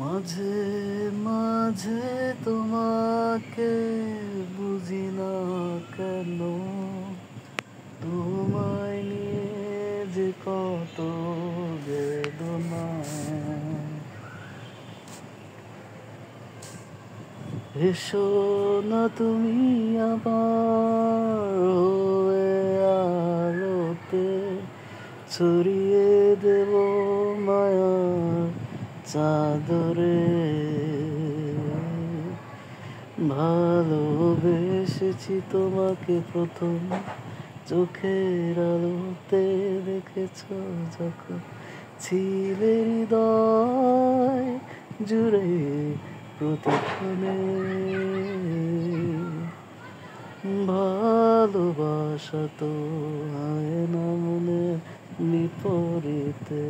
মাঝে মাঝে তোমাকে বুঝি না কেন, তোমায় নিয়ে যে কত বেদনা। এসো না তুমি আমার হয়ে আলোতে, ছড়িয়ে দেব মায়ার চাদরে। ভালোবেসেছি তোমাকে প্রথম চোখের আলোতে, দেখেছ যখন ছিলে হৃদয় জুড়ে প্রতিক্ষণে। ভালোবাসা তো হয় না মনের বিপরীতে।